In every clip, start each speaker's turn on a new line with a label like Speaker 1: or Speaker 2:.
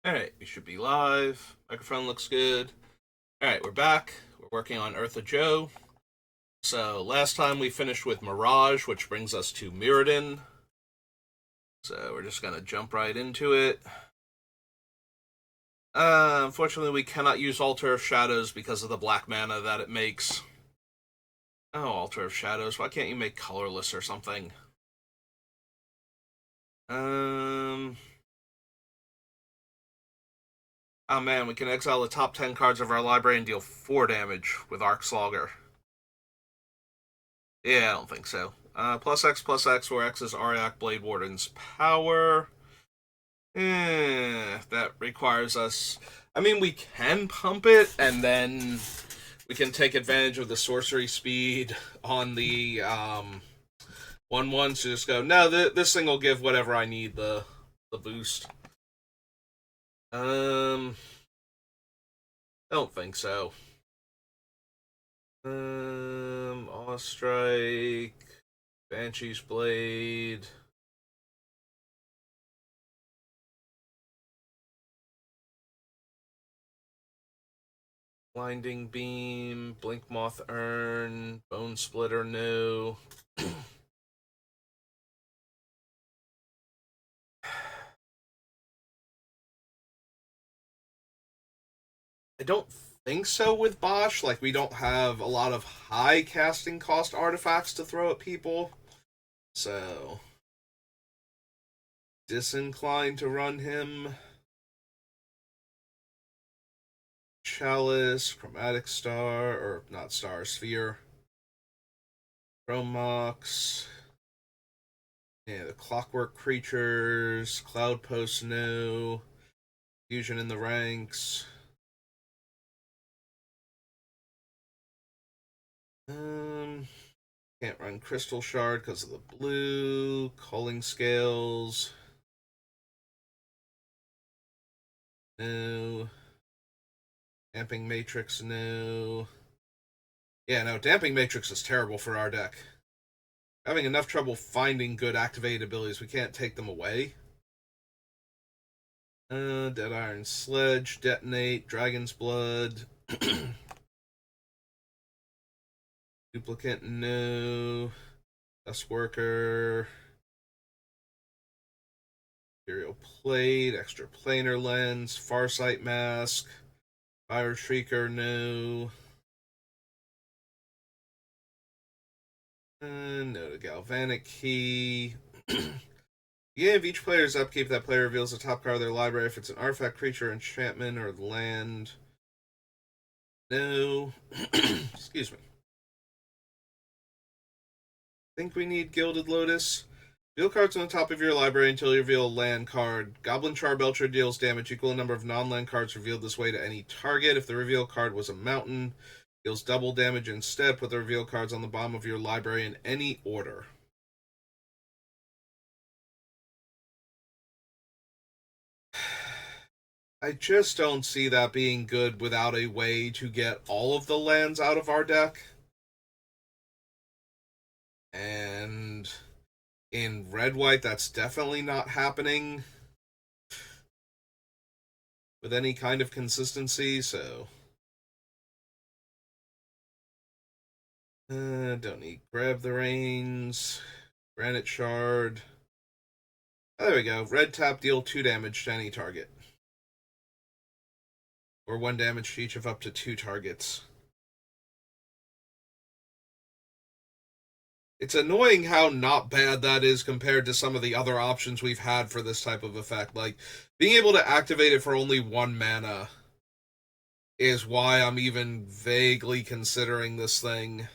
Speaker 1: Alright, we should be live. Microphone looks good. Alright, we're back. We're working on Ertha Joe. So, last time we finished with Mirage, which brings us to Mirrodin. So, we're just gonna jump right into it. Unfortunately, we cannot use Altar of Shadows because of the black mana that it makes. Oh, Altar of Shadows, why can't you make colorless or something? Um... Oh man, we can exile the top 10 cards of our library and deal 4 damage with Arc Slogger. Yeah, I don't think so. Plus X, where X is Auriok Blade Warden's power. That requires us. I mean, we can pump it, and then we can take advantage of the sorcery speed on the 1-1, so just go, no, this thing will give whatever I need the boost. I don't think so. Awe Strike, Banshee's Blade. Blinding Beam, Blink Moth Urn, Bone Splitter, no. I don't think so with Bosch. Like, we don't have a lot of high casting cost artifacts to throw at people. So, disinclined to run him. Chalice, Chromatic Star, or not Star, Sphere. Chromox. Yeah, the Clockwork Creatures, Cloud Post, no. Fusion in the ranks. Can't run Crystal Shard because of the blue. Culling Scales. No. Damping Matrix, no. Yeah, no, Damping Matrix is terrible for our deck. Having enough trouble finding good activated abilities, we can't take them away. Dead Iron Sledge, Detonate, Dragon's Blood. Duplicate, no. Dustworker. Imperial Plate, Extra Planar Lens, Farsight Mask. Fire Shrieker, no. No to Galvanic Key. Yeah, if each player's upkeep, that player reveals the top card of their library if it's an artifact, creature, enchantment, or land. No. Excuse me. Think we need Gilded Lotus. Reveal cards on the top of your library until you reveal a land card. Goblin Charbelcher deals damage equal to the number of non-land cards revealed this way to any target. If the reveal card was a mountain, deals double damage instead. Put the reveal cards on the bottom of your library in any order. I just don't see that being good without a way to get all of the lands out of our deck. And in red-white, that's definitely not happening with any kind of consistency, so... don't need Grab the Reins, Granite Shard. Oh, there we go. Red tap, deal 2 damage to any target. Or 1 damage to each of up to 2 targets. It's annoying how not bad that is compared to some of the other options we've had for this type of effect. Like, being able to activate it for only 1 mana is why I'm even vaguely considering this thing.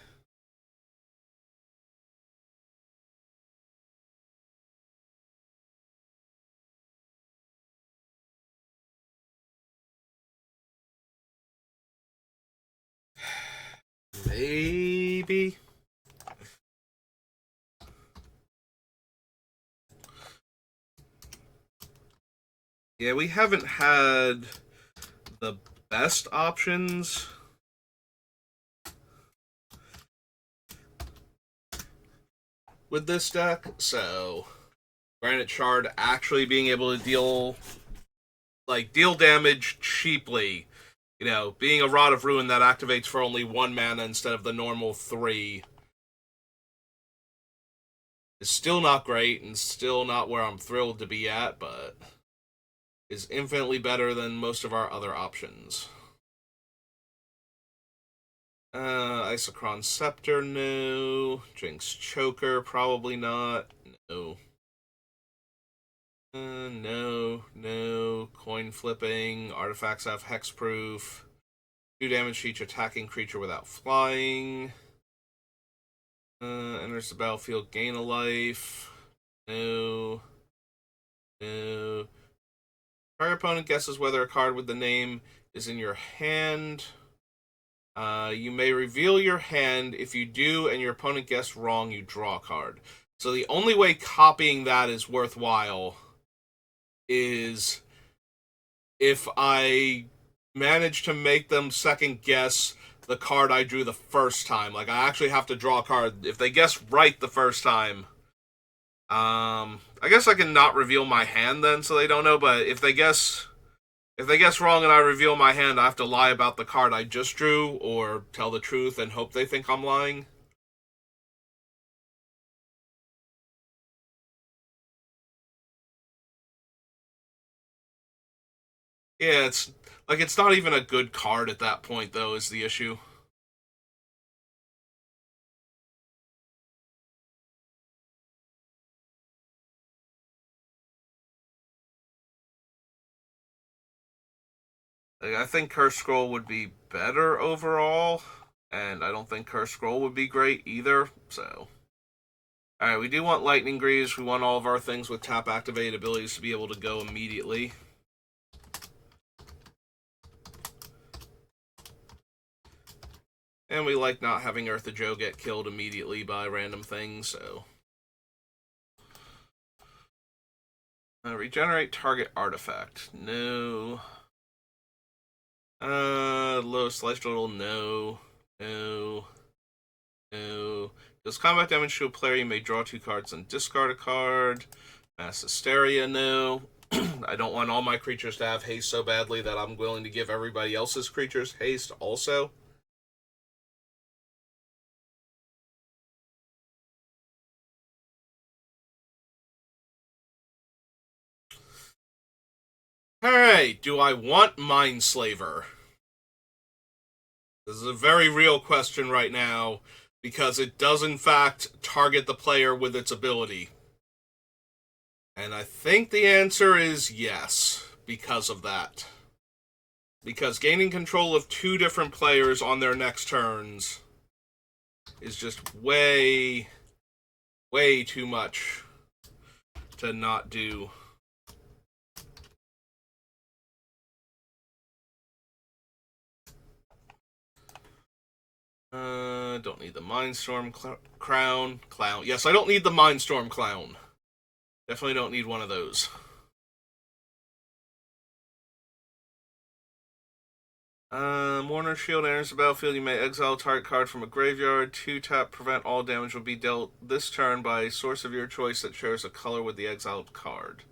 Speaker 1: Maybe. Yeah, we haven't had the best options. With this deck, so Granite Shard actually being able to deal like deal damage cheaply. You know, being a Rod of Ruin that activates for only 1 mana instead of the normal 3 is still not great and still not where I'm thrilled to be at, but is infinitely better than most of our other options. Isochron Scepter, no. Jinx Choker, probably not. No. No. Coin flipping. Artifacts have hexproof. 2 damage to each attacking creature without flying. Enters the battlefield, gain a life. No. Target opponent guesses whether a card with the name is in your hand. You may reveal your hand. If you do and your opponent guessed wrong, you draw a card. So the only way copying that is worthwhile is if I manage to make them second guess the card I drew the first time. Like, I actually have to draw a card. If they guess right the first time, I guess I can not reveal my hand then so they don't know, but if they guess wrong and I reveal my hand, I have to lie about the card I just drew or tell the truth and hope they think I'm lying. Yeah, it's not even a good card at that point though is the issue. Like, I think Curse Scroll would be better overall, and I don't think Curse Scroll would be great either, so. Alright, we do want Lightning Greaves. We want all of our things with tap activated abilities to be able to go immediately. And we like not having Ertha Joe get killed immediately by random things, so. Regenerate target artifact. No. Lowest life total. No. No. No. Does combat damage to a player, you may draw 2 cards and discard a card. Mass Hysteria. No. I don't want all my creatures to have haste so badly that I'm willing to give everybody else's creatures haste also. Alright, do I want Mindslaver? This is a very real question right now, because it does in fact target the player with its ability. And I think the answer is yes, because of that. Because gaining control of 2 different players on their next turns is just way too much to not do. Don't need the Mindstorm Clown. Yes, I don't need the Mindstorm Clown. Definitely don't need one of those. Mourner Shield enters the battlefield. You may exile a target card from a graveyard. 2-tap, prevent all damage will be dealt this turn by a source of your choice that shares a color with the exiled card.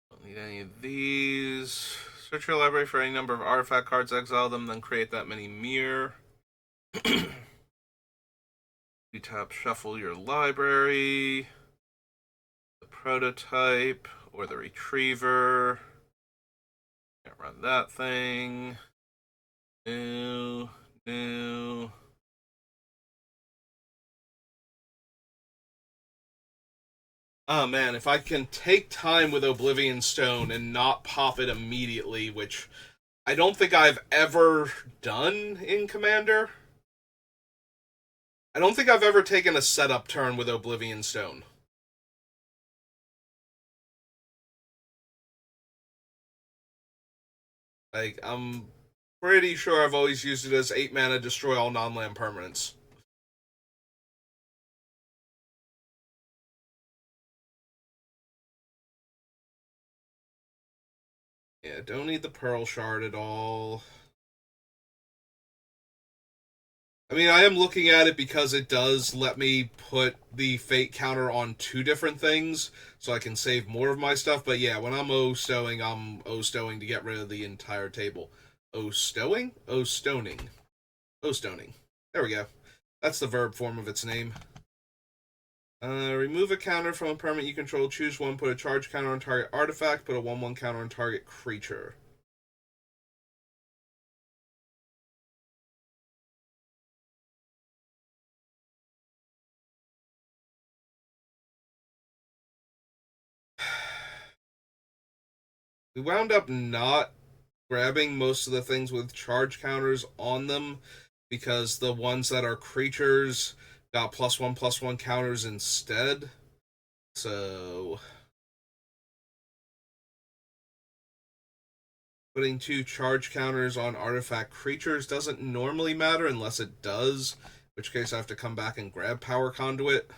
Speaker 1: Don't need any of these. Search your library for any number of artifact cards, exile them, then create that many mirror. You tap shuffle your library, the prototype, or the retriever. Can't run that thing. No. Oh man, if I can take time with Oblivion Stone and not pop it immediately, which I don't think I've ever done in Commander. I don't think I've ever taken a setup turn with Oblivion Stone. Like, I'm pretty sure I've always used it as 8 mana, destroy all non-land permanents. Yeah, don't need the Pearl Shard at all. I mean, I am looking at it because it does let me put the fate counter on two different things, so I can save more of my stuff. But yeah, when I'm O-stowing, I'm O-stowing to get rid of the entire table. O-stowing? O-stoning. O-stoning. There we go. That's the verb form of its name. Remove a counter from a permanent you control. Choose one. Put a charge counter on target artifact. Put a 1/1 counter on target creature. We wound up not grabbing most of the things with charge counters on them because the ones that are creatures got +1/+1 counters instead. So putting two charge counters on artifact creatures doesn't normally matter unless it does, in which case I have to come back and grab Power Conduit.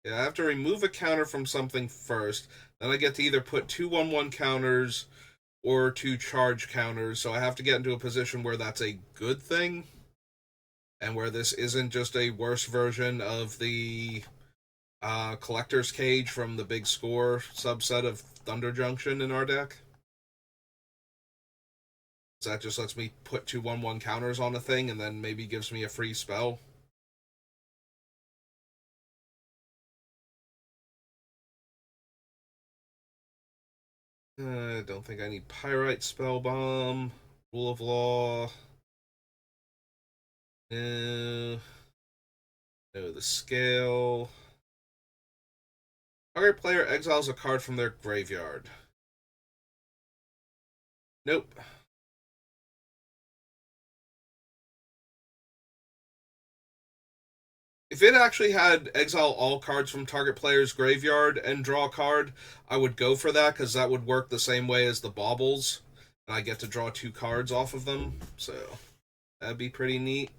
Speaker 1: Yeah, I have to remove a counter from something first. Then I get to either put two 1/1 counters or two charge counters. So I have to get into a position where that's a good thing and where this isn't just a worse version of the Collector's Cage from the Big Score subset of Thunder Junction in our deck. So that just lets me put two 1/1 counters on a thing and then maybe gives me a free spell. I don't think I need Pyrite Spell Bomb. Rule of Law. No. No, the Scale. Target player exiles a card from their graveyard. Nope. If it actually had exile all cards from target player's graveyard and draw a card, I would go for that because that would work the same way as the baubles. And I get to draw two cards off of them. So that'd be pretty neat.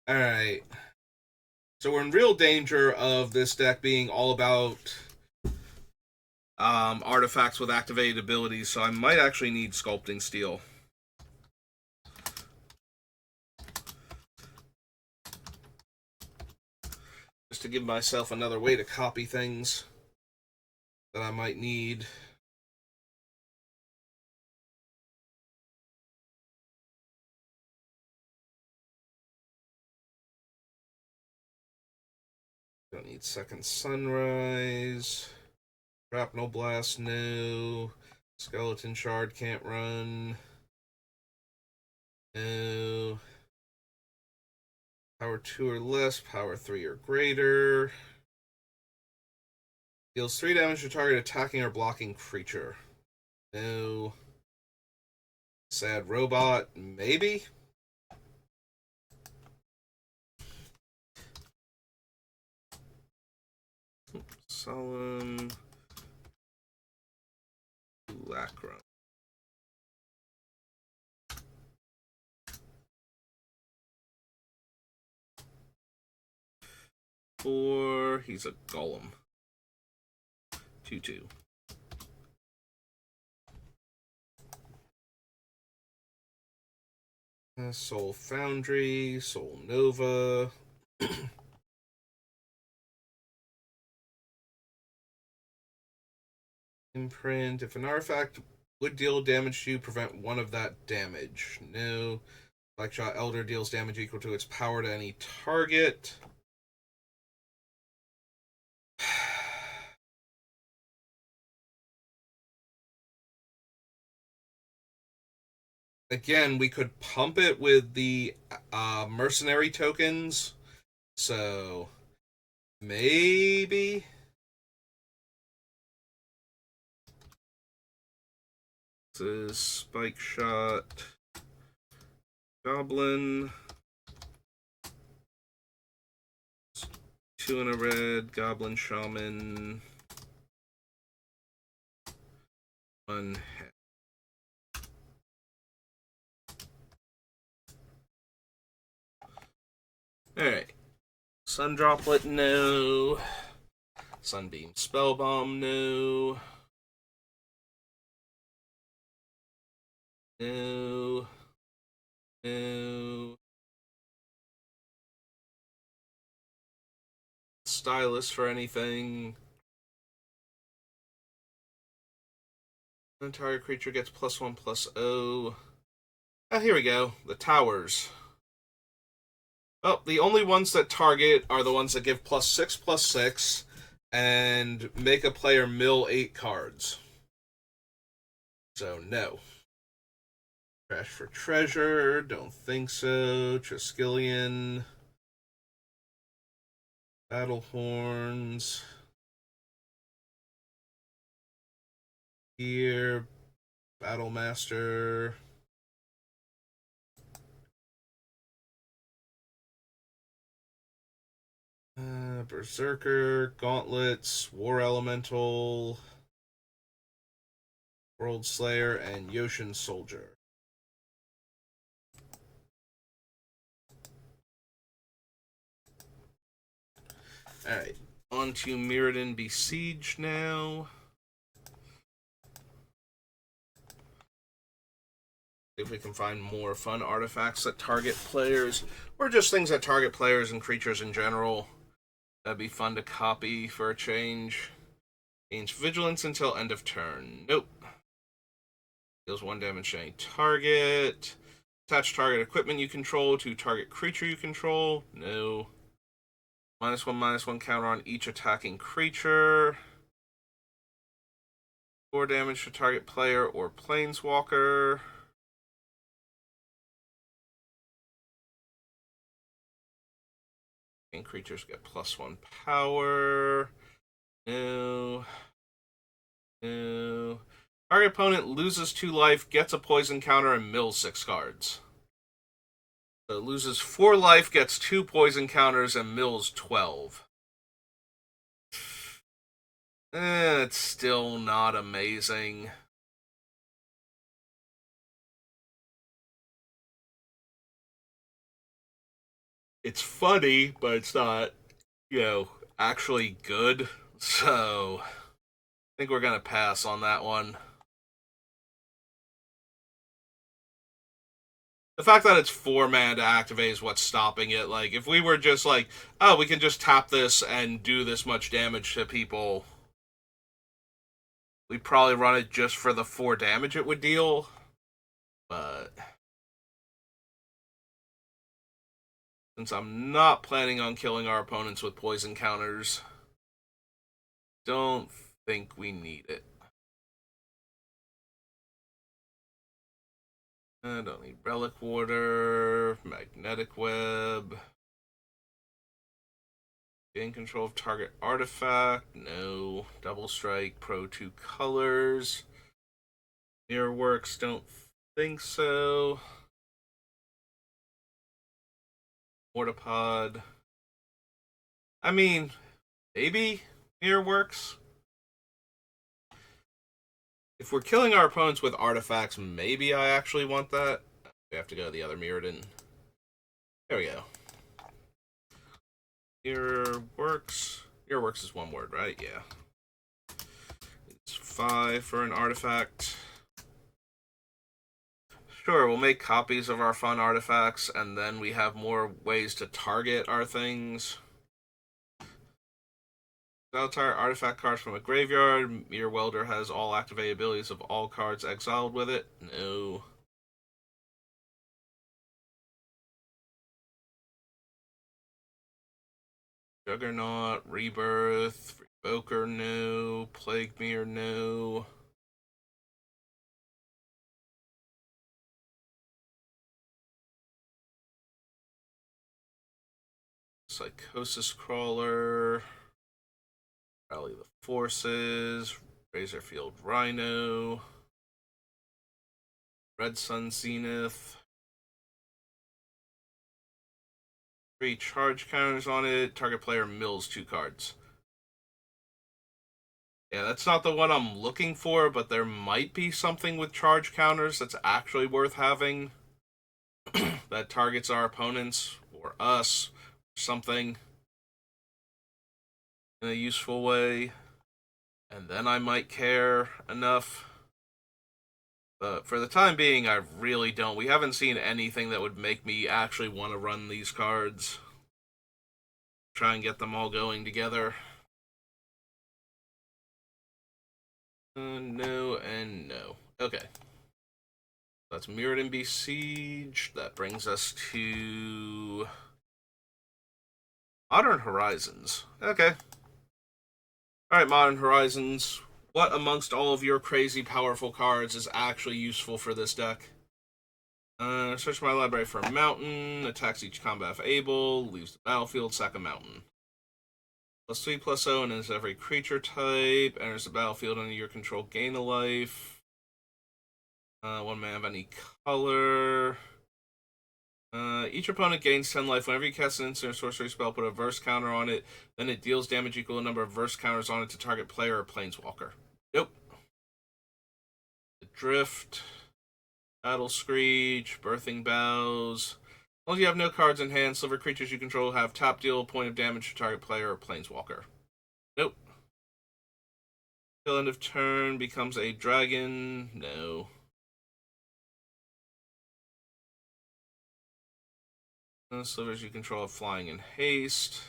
Speaker 1: Alright. So we're in real danger of this deck being all about artifacts with activated abilities, so I might actually need Sculpting Steel. Just to give myself another way to copy things that I might need. Don't need Second Sunrise. Shrapnel Blast, no. Skeleton Shard can't run. No. Power 2 or less, power 3 or greater. Deals 3 damage to target attacking or blocking creature. No. Sad Robot, maybe? Solemn Lacrum. 4. He's a golem. 2/2. Soul Foundry, Soul Nova. Imprint. If an artifact would deal damage to you, prevent one of that damage. No. Blackshot Elder deals damage equal to its power to any target. Again, we could pump it with the mercenary tokens. So maybe this is Spike Shot, Goblin, 2 in a red, Goblin Shaman, 1 head. Alright. Sun Droplet, no. Sunbeam Spellbomb, no. No. No. Stylus for anything. An entire creature gets +1/+0. Ah, here we go. The towers. Oh, the only ones that target are the ones that give +6/+6 and make a player mill 8 cards. So, no. Trash for treasure. Don't think so. Triskelion. Battle horns. Here. Battle master. Berserker, Gauntlets, War Elemental, World Slayer, and Yoshin Soldier. Alright, on to Mirrodin Besiege now. See if we can find more fun artifacts that target players, or just things that target players and creatures in general. That'd be fun to copy for a change. Gains Vigilance until end of turn. Nope. Deals 1 damage to any target. Attach target equipment you control to target creature you control. No. -1/-1 counter on each attacking creature. 4 damage to target player or planeswalker. And creatures get +1 power. No. No. Target opponent loses 2 life, gets a poison counter, and mills 6 cards. So it loses 4 life, gets 2 poison counters, and mills 12. It's still not amazing. It's funny, but it's not, actually good. So, I think we're going to pass on that one. The fact that it's 4 mana to activate is what's stopping it. Like, if we were just like, oh, we can just tap this and do this much damage to people, we'd probably run it just for the 4 damage it would deal. But since I'm not planning on killing our opponents with poison counters, don't think we need it. I don't need Relic Water, Magnetic Web. Gain control of target artifact, no. Double Strike, Pro 2 colors. Mirrorworks, don't think so. Mortipod. I mean, maybe Mirrorworks. If we're killing our opponents with artifacts, maybe I actually want that. We have to go to the other Mirrodin. There we go. Mirrorworks. Mirrorworks is 1 word, right? Yeah. It's 5 for an artifact. Sure, we'll make copies of our fun artifacts, and then we have more ways to target our things. Exile artifact cards from a graveyard. Mirror Welder has all activated abilities of all cards exiled with it. No. Juggernaut, Rebirth, Revoker, no. Plague Mirror, no. Psychosis Crawler. Rally the Forces. Razorfield Rhino. Red Sun Zenith. 3 charge counters on it. Target player mills 2 cards. Yeah, that's not the one I'm looking for, but there might be something with charge counters that's actually worth having. That targets our opponents, or us, or something. in a useful way, and then I might care enough. But for the time being, I really don't. We haven't seen anything that would make me actually want to run these cards. Try and get them all going together. No and no. Okay. That's Mirrodin Besiege. That brings us to Modern Horizons. Okay. Alright, Modern Horizons. What amongst all of your crazy powerful cards is actually useful for this deck? Search my library for a mountain. Attacks each combat if able. Leaves the battlefield. Sack a mountain. +3/+0 and is every creature type. Enters the battlefield under your control. Gain a life. One mana of any color. Each opponent gains 10 life. Whenever you cast an instant or sorcery spell, put a verse counter on it. Then it deals damage equal to the number of verse counters on it to target player or planeswalker. Nope. Drift. Battle Screech. Birthing Bows. As long as you have no cards in hand, silver creatures you control have top deal a point of damage to target player or planeswalker. Nope. Till end of turn becomes a dragon. No. Slivers you control have flying and haste.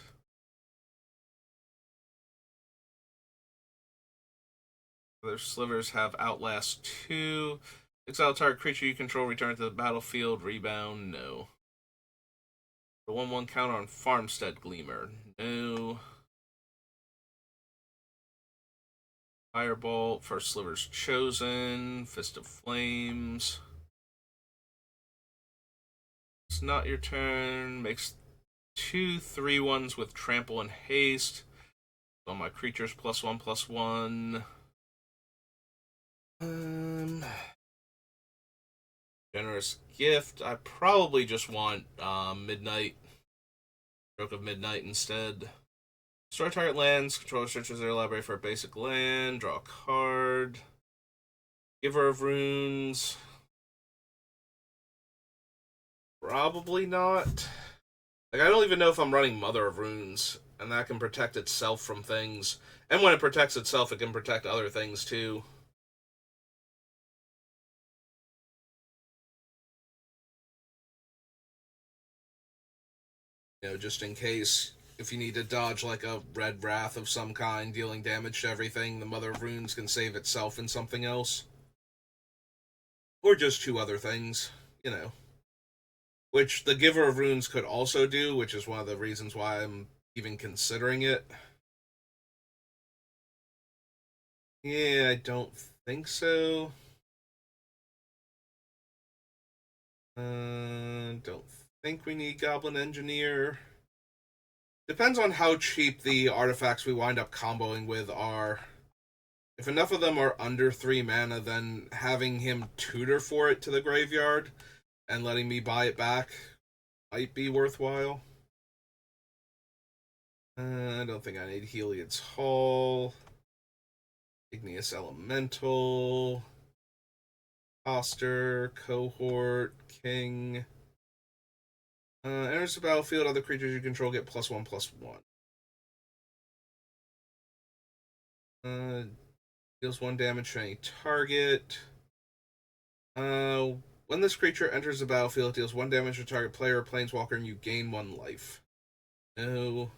Speaker 1: Other slivers have Outlast 2. Exile target creature you control, return to the battlefield, rebound, no. The 1/1 counter on Farmstead Gleamer, no. Firebolt for Slivers Chosen, Fist of Flames. It's not your turn. Makes 2 3/1s with Trample and Haste. So my creatures +1/+1. Generous Gift. I probably just want Midnight. Stroke of Midnight instead. Destroy target lands. Controller searches their library for a basic land. Draw a card. Giver of Runes. Probably not. Like, I don't even know if I'm running Mother of Runes, and that can protect itself from things. And when it protects itself, it can protect other things too. Just in case, if you need to dodge like a red wrath of some kind, dealing damage to everything, the Mother of Runes can save itself in something else. Or just 2 other things, Which the Giver of Runes could also do, which is one of the reasons why I'm even considering it. Yeah, I don't think so. Don't think we need Goblin Engineer. Depends on how cheap the artifacts we wind up comboing with are. If enough of them are under 3 mana, then having him tutor for it to the graveyard and letting me buy it back might be worthwhile. I don't think I need Heliod's Hall. Igneous Elemental. Foster, Cohort, King. Enters the battlefield, other creatures you control get +1/+1. Deals 1 damage to any target. When this creature enters the battlefield, it deals 1 damage to target player or planeswalker, and you gain 1 life. No.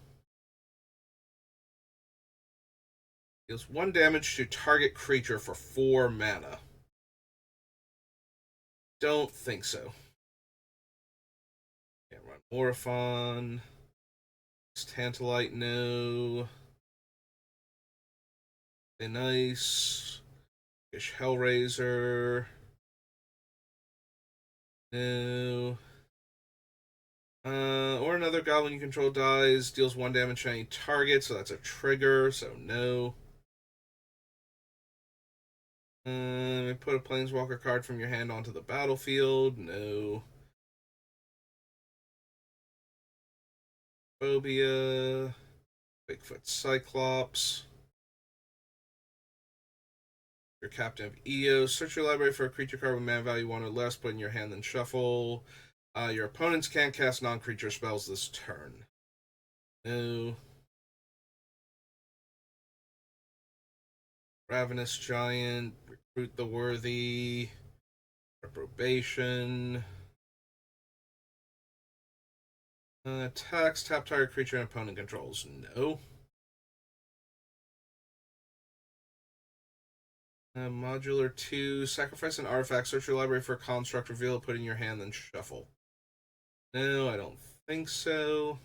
Speaker 1: Deals 1 damage to target creature for 4 mana. Don't think so. Can't run Orphon. Tantalite, no. Nice. Fish Hellraiser. No. Or another goblin you control dies, deals 1 damage to any target, so that's a trigger, so no. Put a Planeswalker card from your hand onto the battlefield, no. Phobia. Bigfoot Cyclops. Your Captain of Eos. Search your library for a creature card with mana value 1 or less, put in your hand, then shuffle. Your opponents can't cast non-creature spells this turn. No. Ravenous Giant, Recruit the Worthy, Reprobation. Attacks, tap target creature and opponent controls. No. Modular 2, sacrifice an artifact, search your library for a construct, reveal it, put it in your hand, then shuffle. No, I don't think so.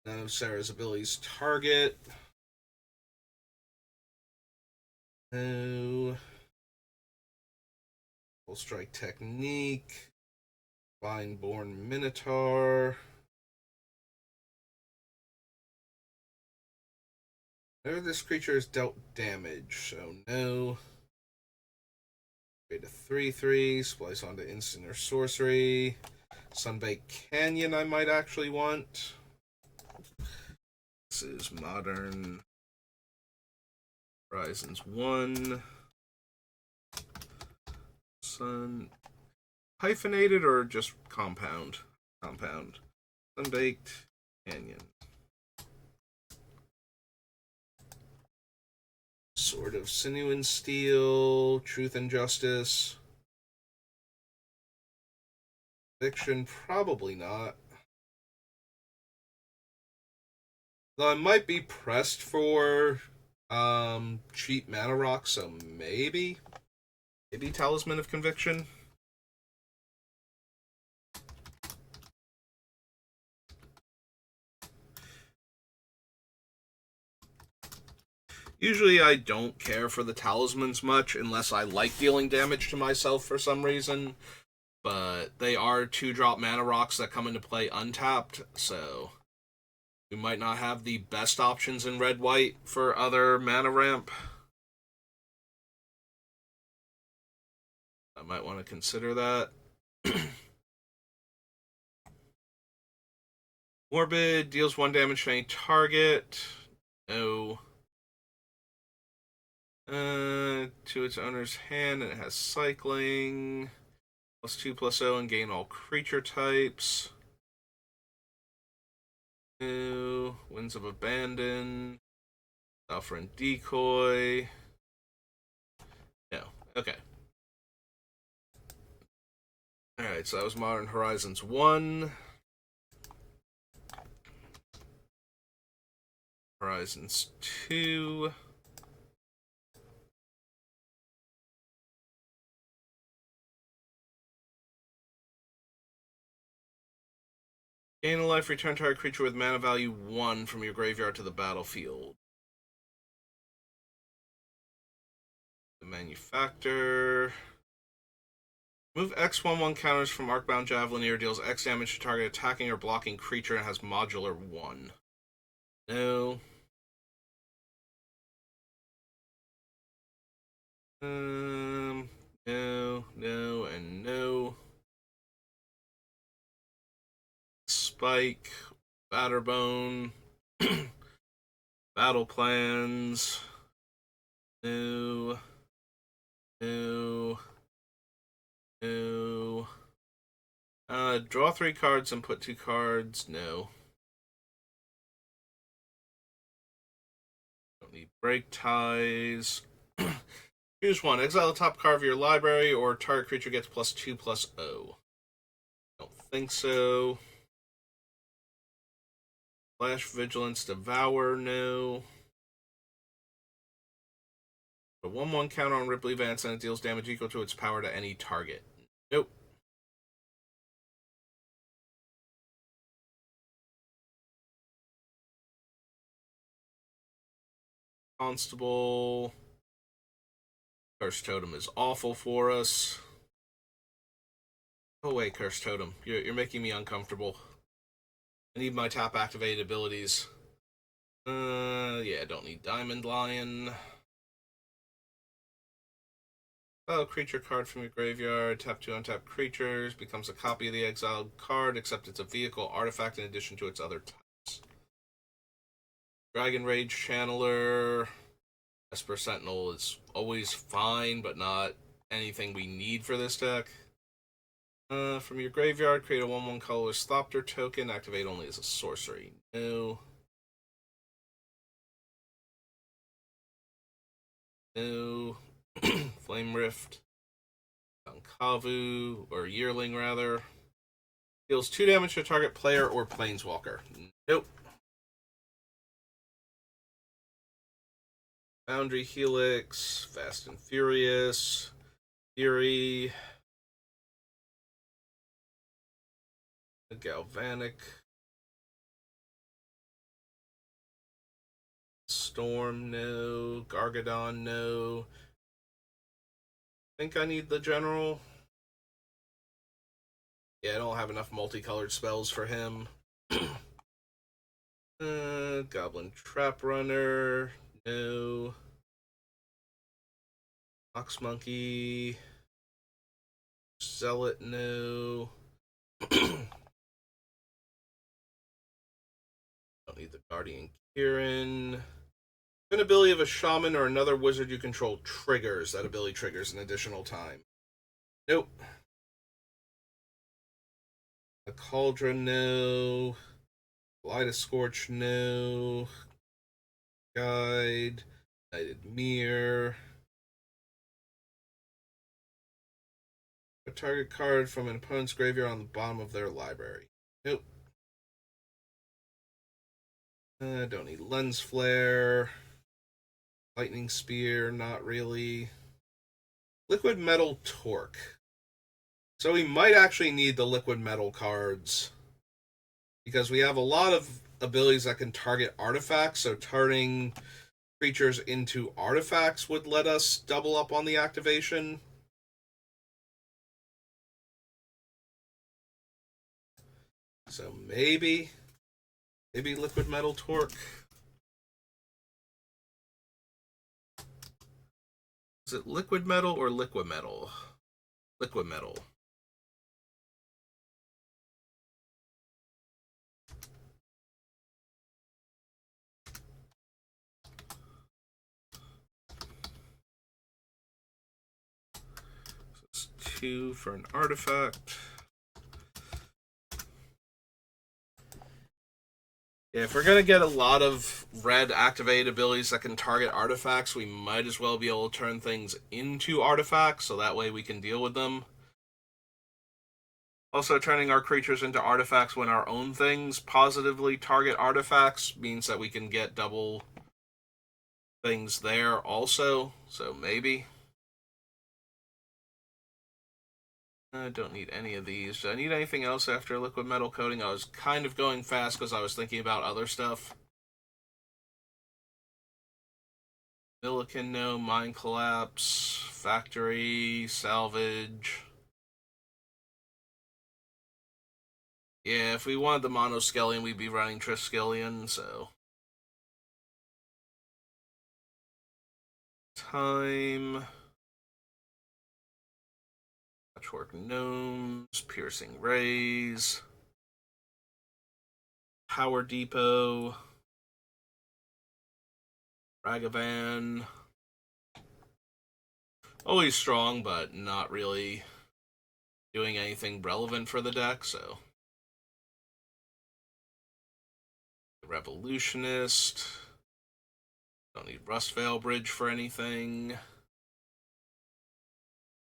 Speaker 1: None of Sarah's abilities target. No. Full strike technique. Fineborn Minotaur. Whenever this creature is dealt damage, so no. Create a 3/3, splice onto instant or sorcery. Sunbaked Canyon I might actually want. This is Modern Horizons 1. Sun. Hyphenated or just compound? Compound. Sunbaked Canyon. Sword of Sinew and Steel. Truth and Justice. Fiction, probably not. Though I might be pressed for cheap mana rock, so maybe Talisman of Conviction. Usually I don't care for the talismans much unless I like dealing damage to myself for some reason, but they are 2-drop mana rocks that come into play untapped, so we might not have the best options in red-white for other mana ramp. I might want to consider that. Morbid deals 1 damage to any target. No. To its owner's hand, and it has cycling. +2/+0 and gain all creature types. No. Winds of Abandon. Alpha Decoy. No. Okay. Alright, so that was Modern Horizons 1. Horizons 2. Gain a life, return target creature with mana value 1 from your graveyard to the battlefield. The Manufactor. Move X/1/1 counters from Arcbound Javelineer, deals X damage to target attacking or blocking creature, and has modular 1. No. No, and no. Spike, Batterbone, Battle Plans, no, no, no. Draw 3 cards and put 2 cards, no. Don't need Break Ties. Choose one. Exile the top card of your library, or target creature gets +2/+0. Don't think so. Flash Vigilance Devour, no. A 1/1 counter on Ripley Vance, and it deals damage equal to its power to any target. Nope. Constable. Curse Totem is awful for us. Go away, Curse Totem. You're making me uncomfortable. I need my tap activated abilities. Yeah, don't need Diamond Lion. Oh, creature card from your graveyard. Tap 2 untapped creatures. Becomes a copy of the exiled card, except it's a vehicle artifact in addition to its other types. Dragon Rage Channeler. Esper Sentinel is always fine, but not anything we need for this deck. From your graveyard, create a 1/1 colorless Thopter token. Activate only as a sorcery. No. No. Flame Rift. Kavu, or Yearling rather. Deals 2 damage to target player or planeswalker. Nope. Boundary Helix, Fast and Furious, Fury, Galvanic, Storm, no. Gargadon, no. I think I need the General. Yeah, I don't have enough multicolored spells for him. Goblin Trap Runner, no. Ox Monkey, Zealot, no. Don't need the Guardian Kieran. An ability of a shaman or another wizard you control triggers. That ability triggers an additional time. Nope. A Cauldron, no. Light of Scorch, no. Guide. Knighted Mirror. A target card from an opponent's graveyard on the bottom of their library. Nope. Don't need Lens Flare. Lightning Spear, not really. Liquid Metal Torque. So we might actually need the Liquid Metal cards, because we have a lot of abilities that can target artifacts, so turning creatures into artifacts would let us double up on the activation. So maybe Liquid Metal Torque. Is it Liquid Metal or Liquid Metal? Liquid Metal. So it's 2 for an artifact. Yeah, if we're going to get a lot of red activated abilities that can target artifacts, we might as well be able to turn things into artifacts, so that way we can deal with them. Also, turning our creatures into artifacts when our own things positively target artifacts means that we can get double things there also, so maybe. I don't need any of these. Do I need anything else after liquid metal coating? I was kind of going fast because I was thinking about other stuff. Milliken, no. Mind Collapse. Factory. Salvage. Yeah, if we wanted the Monoskellion, we'd be running Triskelion, so... Time... Patchwork Gnomes. Piercing Rays. Power Depot. Ragavan. Always strong, but not really doing anything relevant for the deck, so... Revolutionist. Don't need Rustveil Bridge for anything.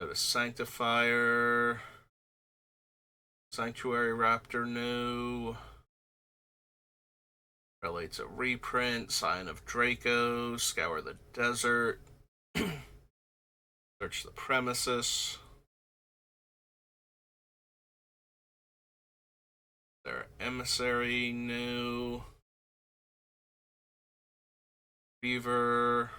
Speaker 1: Go to Sanctifier. Sanctuary Raptor, no. Relates a reprint. Sign of Draco. Scour the Desert. Search the Premises. Their Emissary, no. Beaver.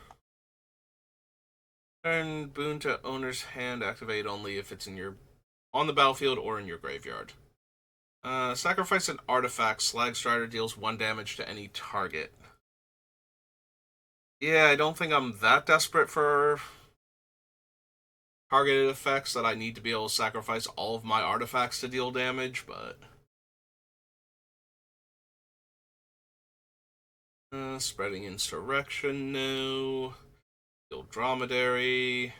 Speaker 1: Turn boon to owner's hand. Activate only if it's in your on the battlefield or in your graveyard. Sacrifice an artifact. Slag Strider deals 1 damage to any target. Yeah, I don't think I'm that desperate for targeted effects that I need to be able to sacrifice all of my artifacts to deal damage, but... Spreading Insurrection, no. Kill Dromedary.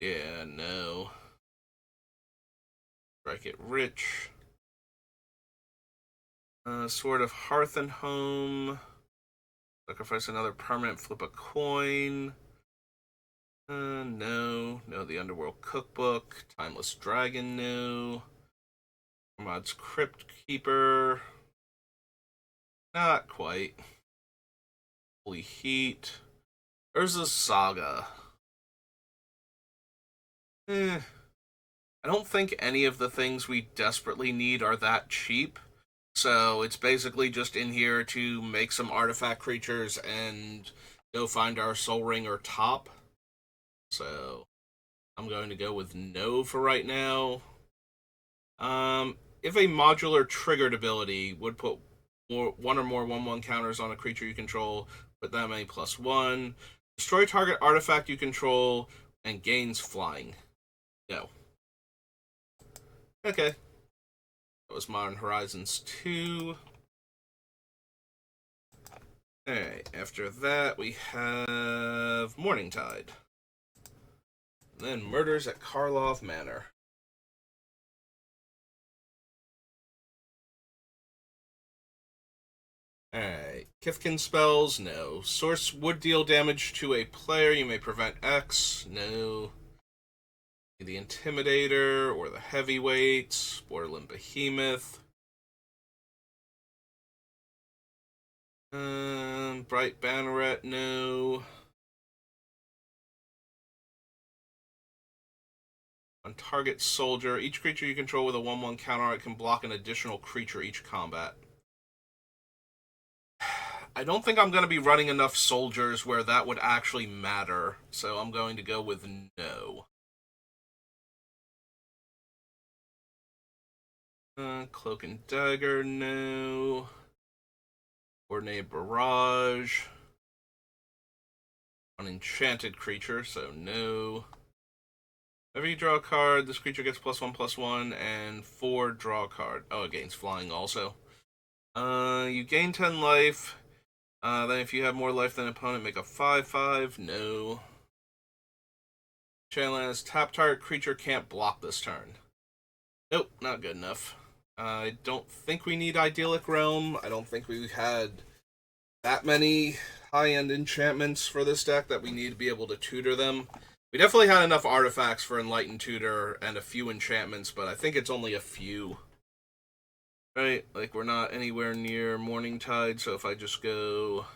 Speaker 1: Yeah, no. Strike it rich. Sword of Hearth and Home. Sacrifice another permanent, flip a coin. No. No, the Underworld Cookbook. Timeless Dragon, no. Mods Crypt Keeper. Not quite. Holy Heat. Urza's Saga. I don't think any of the things we desperately need are that cheap. So it's basically just in here to make some artifact creatures and go find our Soul Ring or top. So I'm going to go with no for right now. If a modular triggered ability would put one or more 1/1 counters on a creature you control, put them a +1. Destroy target artifact you control and gains flying. No. Okay. That was Modern Horizons 2. Alright, after that we have Morningtide. And then Murders at Karlov Manor. Alright, Kifkin spells, no. Source would deal damage to a player, you may prevent X, no. The Intimidator or the Heavyweight, Borderland Behemoth. Bright Banneret, no. On target soldier, each creature you control with a 1/1 counter can block an additional creature each combat. I don't think I'm going to be running enough soldiers where that would actually matter, so I'm going to go with no. Cloak and Dagger, no. Coordinated Barrage. An enchanted creature, so no. Whenever you draw a card, this creature gets +1/+1, and 4 draw a card. Oh, it gains flying also. You gain 10 life. Then if you have more life than an opponent, make a 5/5. No. Challenge, tap target creature can't block this turn. Nope, not good enough. I don't think we need Idyllic Realm. I don't think we had that many high-end enchantments for this deck that we need to be able to tutor them. We definitely had enough artifacts for Enlightened Tutor and a few enchantments, but I think it's only a few. Right, like we're not anywhere near Morningtide, so if I just go...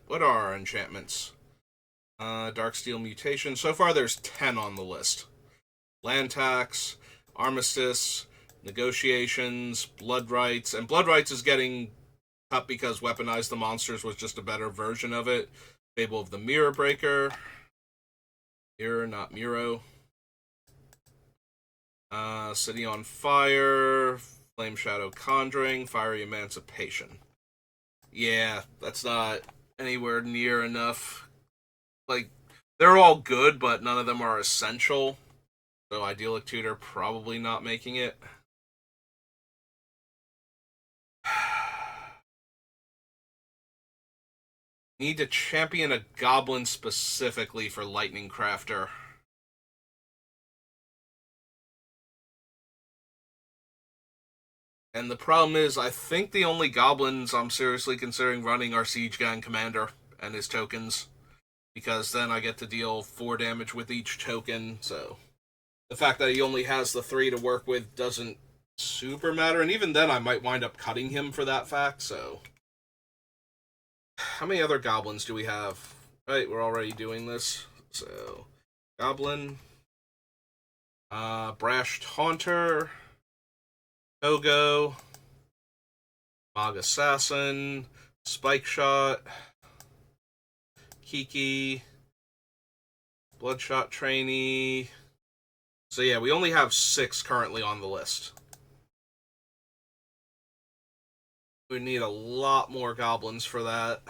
Speaker 1: What are our enchantments? Darksteel Mutation. So far there's 10 on the list. Land Tax, Armistice, Negotiations, Blood Rights, and Blood Rights is getting cut because Weaponize the Monsters was just a better version of it. Fable of the Mirror Breaker. Mirror, not Miro. City on Fire, Flame Shadow Conjuring, Fiery Emancipation. Yeah, that's not anywhere near enough. Like, they're all good, but none of them are essential. So Idyllic Tutor probably not making it. Need to champion a goblin specifically for Lightning Crafter. And the problem is, I think the only goblins I'm seriously considering running are Siege Gang Commander and his tokens. Because then I get to deal 4 damage with each token, so... The fact that he only has the 3 to work with doesn't super matter, and even then I might wind up cutting him for that fact, so... How many other goblins do we have? Right, we're already doing this, so... Goblin... Brash Taunter... Togo... Mog Assassin... Spike Shot... Kiki... Bloodshot Trainee... So yeah, we only have 6 currently on the list. We need a lot more goblins for that.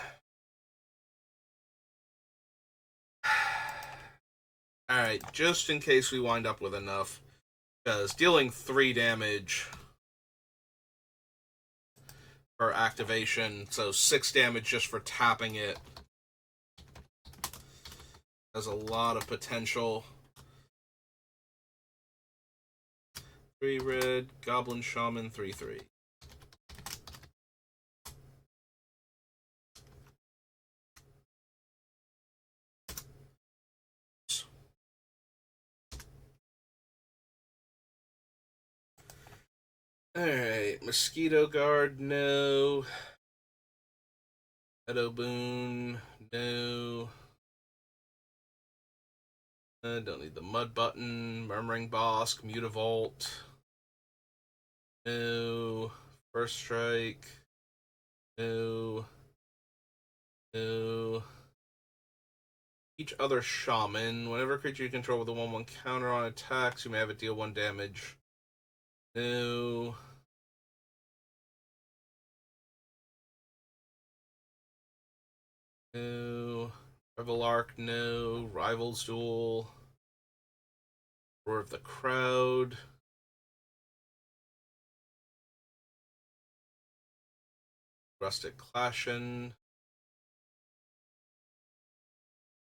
Speaker 1: Alright, just in case we wind up with enough. Because dealing 3 damage for activation, so 6 damage just for tapping it, has a lot of potential. 3 red, Goblin Shaman, 3/3. Alright, Mosquito Guard, no. Edo Boon, no. Don't need the Mud Button. Murmuring Bosk, Mutavault, no. First Strike, no. No. Each other Shaman. Whenever creature you control with a 1/1 counter on attacks, you may have it deal 1 damage. No. No. Revel Arc, no. Rivals Duel. Roar of the Crowd. Rustic Clashin.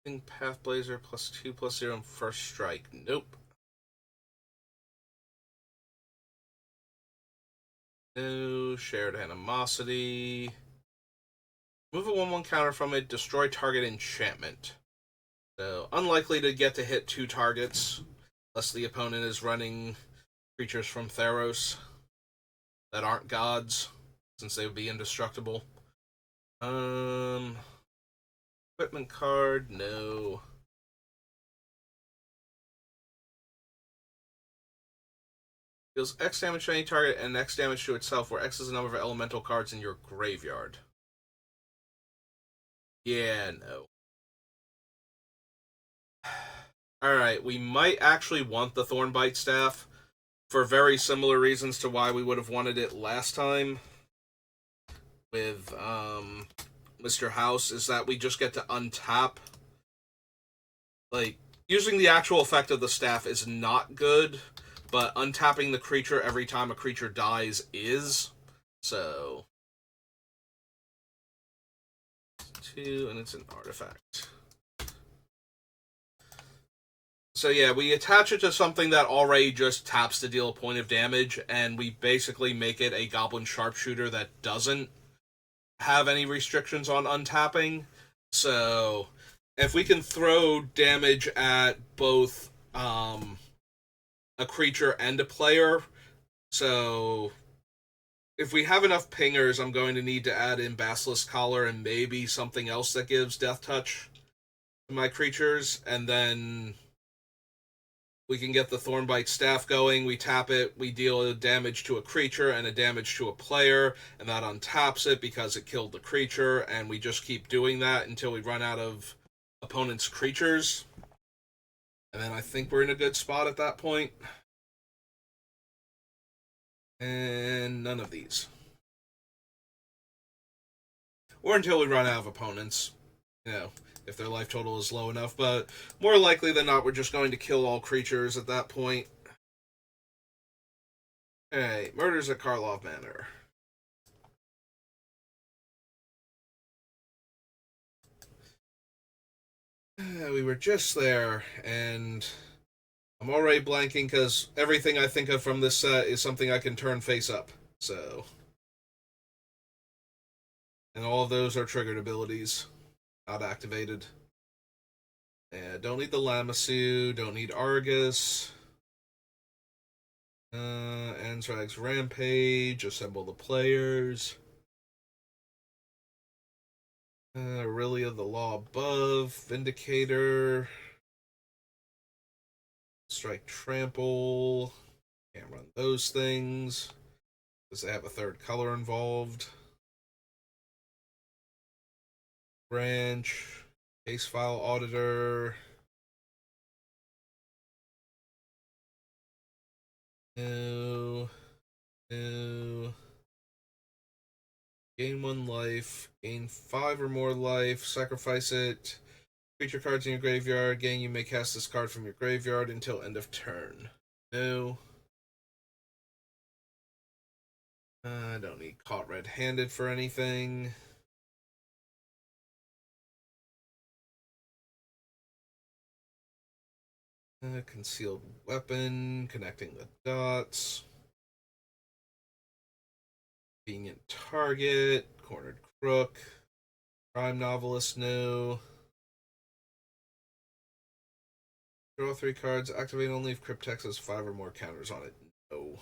Speaker 1: Pathblazer +2/+0 and First Strike. Nope. No. Shared Animosity. Move a 1/1 counter from it. Destroy target enchantment. So, unlikely to get to hit 2 targets, unless the opponent is running creatures from Theros that aren't gods, since they would be indestructible. Equipment card, no. Deals X damage to any target and X damage to itself, where X is the number of elemental cards in your graveyard. Yeah, no. Alright, we might actually want the Thornbite Staff for very similar reasons to why we would have wanted it last time with Mr. House, is that we just get to untap. Like, using the actual effect of the staff is not good, but untapping the creature every time a creature dies is. So, 2, and it's an artifact. So yeah, we attach it to something that already just taps to deal a point of damage, and we basically make it a Goblin Sharpshooter that doesn't have any restrictions on untapping. So, if we can throw damage at both a creature and a player, so if we have enough pingers, I'm going to need to add in Basilisk Collar and maybe something else that gives Death Touch to my creatures, and then we can get the Thornbite Staff going. We tap it, we deal a damage to a creature and a damage to a player, and that untaps it because it killed the creature, and we just keep doing that until we run out of opponent's creatures. And then I think we're in a good spot at that point. And none of these. Or until we run out of opponents. You know, if their life total is low enough. But more likely than not, we're just going to kill all creatures at that point. Alright, Murders at Karlov Manor. We were just there, and I'm already blanking because everything I think of from this set is something I can turn face up. So, and all of those are triggered abilities, not activated. Yeah, don't need the Lamassu, don't need Argus. Anthrax Rampage, assemble the players. Aurelia the Law Above, Vindicator. Strike Trample. Can't run those things because they have a third color involved. Branch. Case File Auditor. No. No. Gain 1 life. Gain 5 or more life. Sacrifice it. Creature cards in your graveyard. Gang, you may cast this card from your graveyard until end of turn. No. I don't need Caught Red-Handed for anything. Concealed Weapon. Connecting the dots. Convenient Target. Cornered Crook. Crime Novelist, no. Draw 3 cards. Activate only if Cryptex has 5 or more counters on it. No.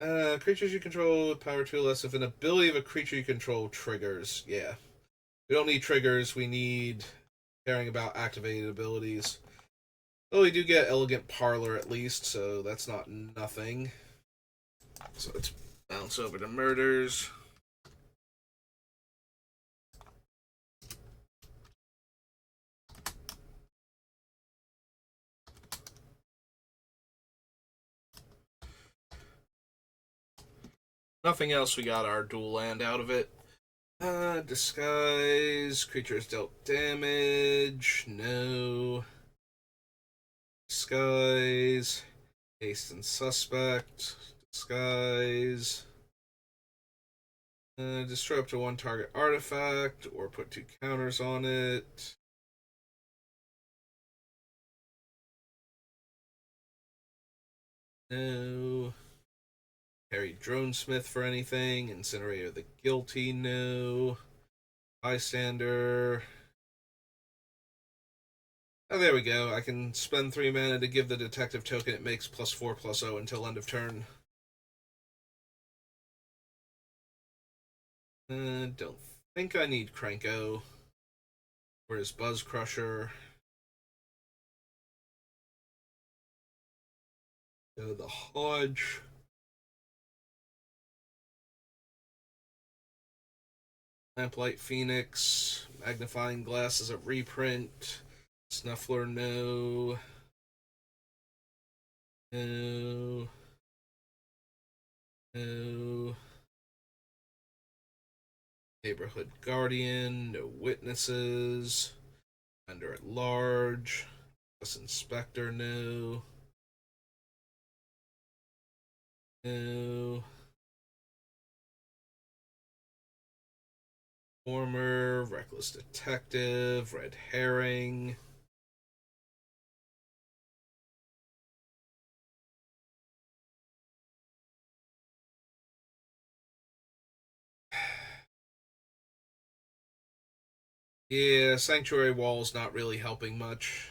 Speaker 1: Creatures you control with power 2 or less if an ability of a creature you control triggers. Yeah. We don't need triggers, we need caring about activated abilities. Oh, we do get Elegant Parlor at least, so that's not nothing. So let's bounce over to Murders. Nothing else, we got our dual land out of it. Disguise. Creatures dealt damage. No. Disguise. Haste and Suspect. Disguise. Destroy up to one target artifact, or put 2 counters on it. No. Harry Dronesmith for anything. Incinerator the Guilty. No. Bystander. Oh, there we go. I can spend 3 mana to give the detective token. It makes +4/+0 until end of turn. Don't think I need Krenko. Where's Buzz Crusher? Go the Hodge. Lamplight Phoenix. Magnifying Glass is a reprint. Snuffler, no. No. No. Neighborhood Guardian, no witnesses. Under at large. Plus Inspector, no. No. Former, Reckless Detective, Red Herring. Yeah, Sanctuary Wall's not really helping much.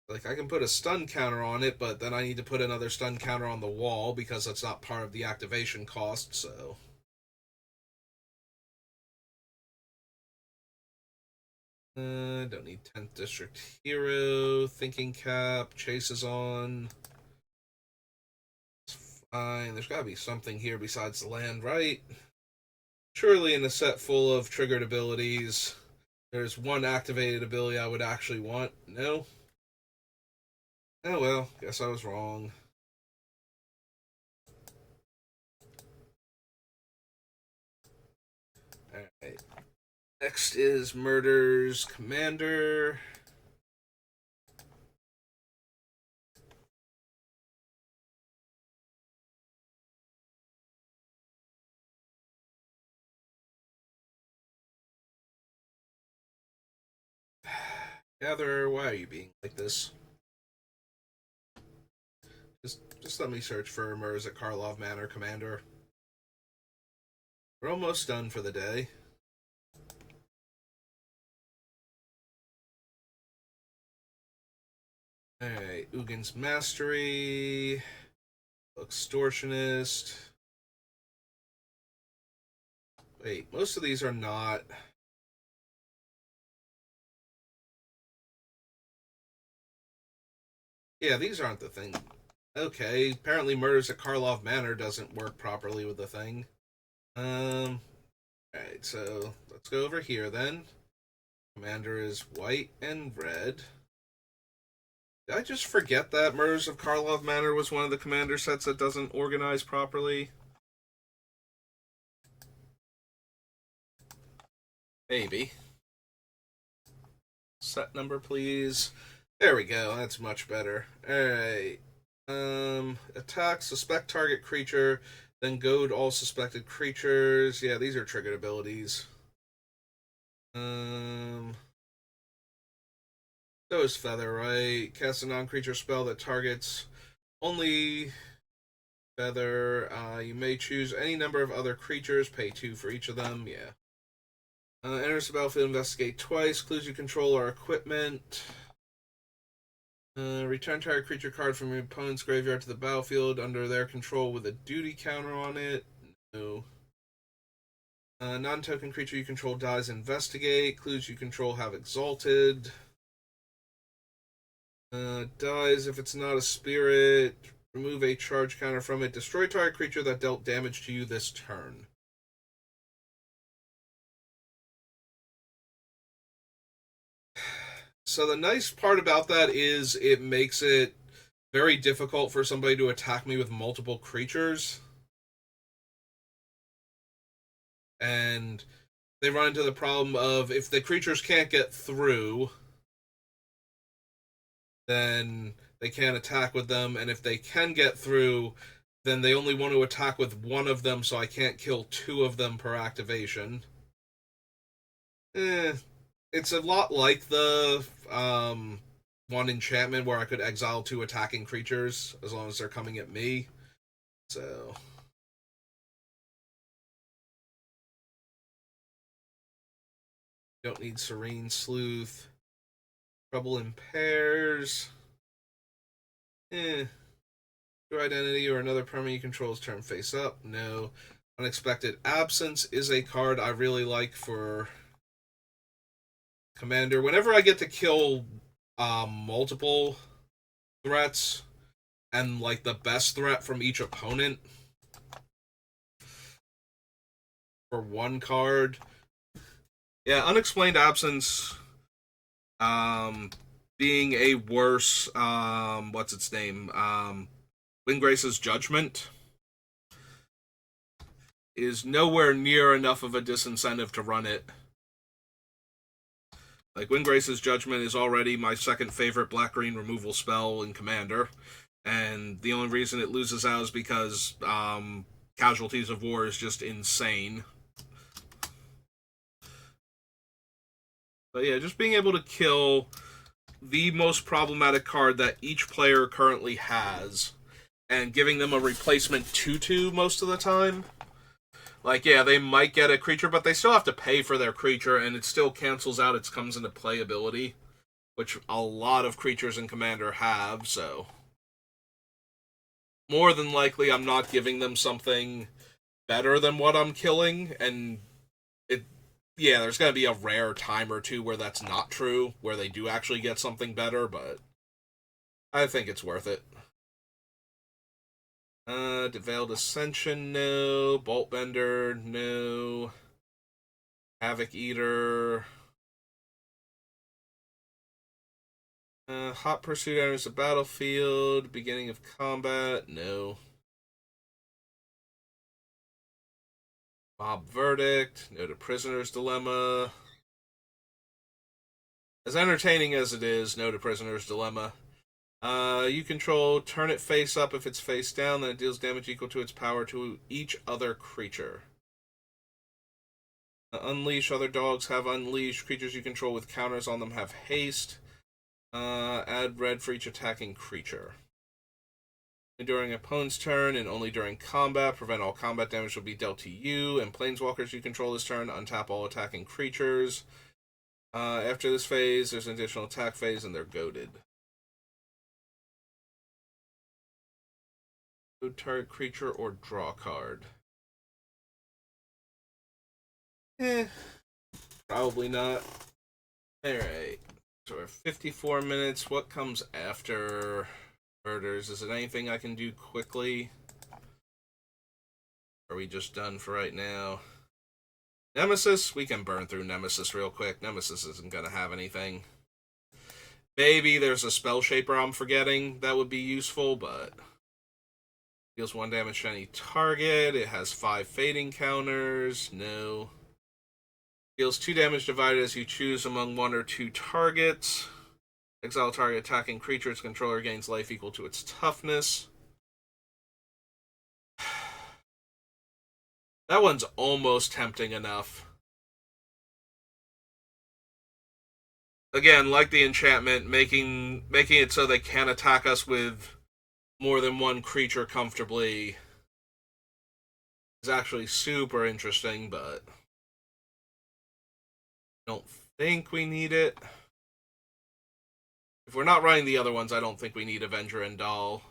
Speaker 1: Like, I can put a stun counter on it, but then I need to put another stun counter on the wall because that's not part of the activation cost, so. Don't need 10th District Hero. Thinking Cap. Chase is on. It's fine. There's gotta be something here besides the land, right? Surely in a set full of triggered abilities, there's one activated ability I would actually want. No? Oh well, guess I was wrong. Alright. Next is Murder's Commander. Gatherer, why are you being like this? Just let me search for Murs at Karlov Manor Commander. We're almost done for the day. Alright, Ugin's Mastery. Extortionist. Wait, most of these are not. Yeah, these aren't the thing. Okay, apparently Murders at Karlov Manor doesn't work properly with the thing. Alright, so let's go over here then. Commander is white and red. Did I just forget that Murders of Karlov Manor was one of the commander sets that doesn't organize properly? Maybe. Set number, please. There we go. That's much better. Alright. Attack, suspect target creature, then goad all suspected creatures. Yeah, these are triggered abilities. So is Feather, right? Cast a non-creature spell that targets only Feather. You may choose any number of other creatures. Pay 2 for each of them. Yeah. Enters the battlefield, investigate twice. Clues you control are equipment. Return target creature card from your opponent's graveyard to the battlefield under their control with a duty counter on it. No. Non-token creature you control dies, investigate. Clues you control have exalted. Dies if it's not a spirit. Remove a charge counter from it. Destroy target creature that dealt damage to you this turn. So the nice part about that is it makes it very difficult for somebody to attack me with multiple creatures. And they run into the problem of if the creatures can't get through, then they can't attack with them, and if they can get through, then they only want to attack with one of them, so I can't kill two of them per activation. It's a lot like the one enchantment where I could exile two attacking creatures as long as they're coming at me. So don't need Serene Sleuth. Trouble in Pairs. Your identity or another permanent you control is turned face up. No. Unexpected Absence is a card I really like for Commander. Whenever I get to kill multiple threats and like the best threat from each opponent for one card. Yeah, Unexplained Absence being a worse what's its name? Windgrace's Judgment is nowhere near enough of a disincentive to run it. Like, Windgrace's Judgment is already my second favorite black-green removal spell in Commander, and the only reason it loses out is because Casualties of War is just insane. But yeah, just being able to kill the most problematic card that each player currently has, and giving them a replacement 2/2 most of the time. Like, yeah, they might get a creature, but they still have to pay for their creature, and it still cancels out its comes into play ability, which a lot of creatures in Commander have, so more than likely I'm not giving them something better than what I'm killing, and yeah, there's going to be a rare time or two where that's not true, where they do actually get something better, but I think it's worth it. Veiled Ascension, no. Boltbender, no. Havoc Eater. Hot Pursuit enters the battlefield. Beginning of combat, no. Mob Verdict, no to Prisoner's Dilemma. As entertaining as it is, no to Prisoner's Dilemma. You control, turn it face up. If it's face down, then it deals damage equal to its power to each other creature. Unleash, other dogs have unleash. Creatures you control with counters on them have haste. Add red for each attacking creature. During opponent's turn and only during combat, prevent all combat damage will be dealt to you and planeswalkers you control this turn. Untap all attacking creatures. After this phase, there's an additional attack phase and they're goaded. Target creature or draw card. Probably not. Alright. So we're 54 minutes. What comes after Murders? Is it anything I can do quickly? Are we just done for right now? Nemesis? We can burn through Nemesis real quick. Nemesis isn't going to have anything. Maybe there's a Spell Shaper I'm forgetting that would be useful, but deals 1 damage to any target. It has 5 fading counters. No. Deals 2 damage divided as you choose among 1 or 2 targets. Exile target attacking creature. Its controller gains life equal to its toughness. That one's almost tempting enough. Again, like the enchantment, making it so they can attack us with more than one creature comfortably is actually super interesting, but I don't think we need it. If we're not running the other ones, I don't think we need Avenger and Doll.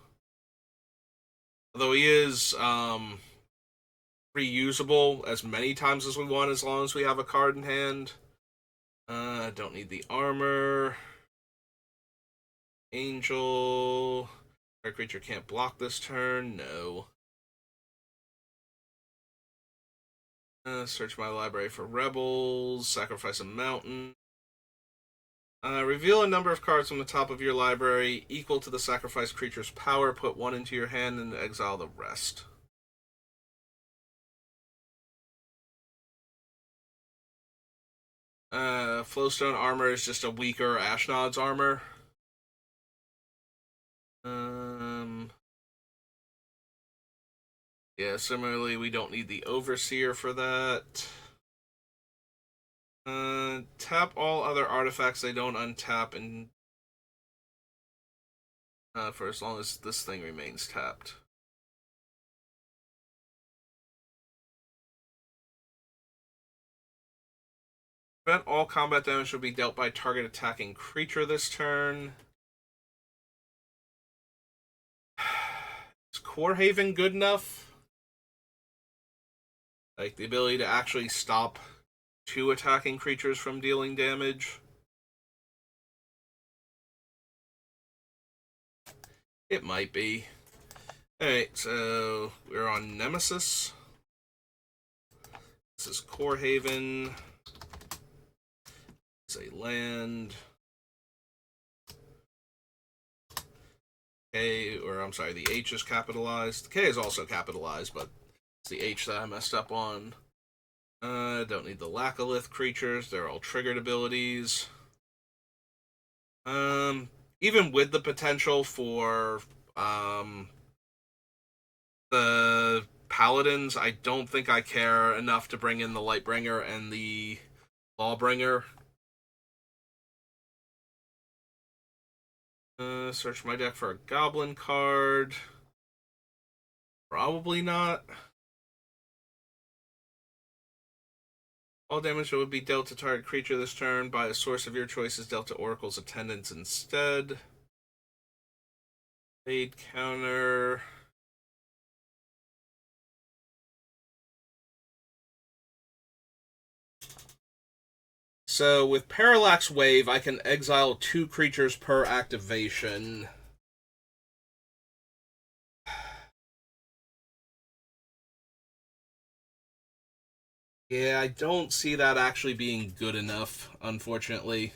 Speaker 1: Although he is reusable as many times as we want, as long as we have a card in hand. Don't need the armor. Angel. Our creature can't block this turn. No. Search my library for rebels. Sacrifice a mountain. Reveal a number of cards from the top of your library equal to the sacrificed creature's power. Put one into your hand and exile the rest. Flowstone armor is just a weaker Ashnod's armor. Yeah, similarly, we don't need the Overseer for that. Tap all other artifacts they don't untap and for as long as this thing remains tapped. Prevent all combat damage will be dealt by target attacking creature this turn. Is Core Haven good enough? Like the ability to actually stop two attacking creatures from dealing damage? It might be. Alright, so we're on Nemesis. This is Core Haven. It's a land. K, or I'm sorry, the H is capitalized. The K is also capitalized, but it's the H that I messed up on. Don't need the Laccolith creatures. They're all triggered abilities. Even with the potential for the Paladins, I don't think I care enough to bring in the Lightbringer and the Lawbringer. Search my deck for a Goblin card. Probably not. All damage that would be dealt to target creature this turn by a source of your choice is dealt to Oracle's Attendants instead. Fade counter. So with Parallax Wave, I can exile 2 creatures per activation. Yeah, I don't see that actually being good enough, unfortunately.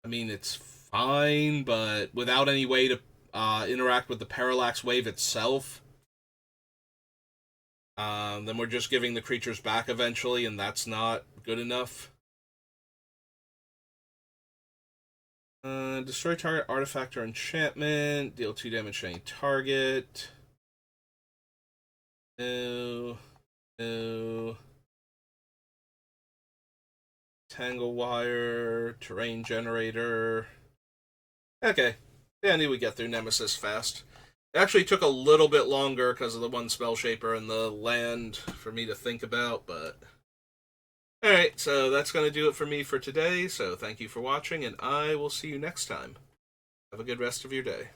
Speaker 1: I mean, it's fine, but without any way to interact with the Parallax Wave itself, then we're just giving the creatures back eventually, and that's not good enough. Destroy target artifact or enchantment. Deal 2 damage to any target. No. No. Tangle Wire. Terrain Generator. Okay. Yeah, I knew we'd get through Nemesis fast. It actually took a little bit longer because of the one Spell Shaper and the land for me to think about, but... Alright, so that's going to do it for me for today, so thank you for watching, and I will see you next time. Have a good rest of your day.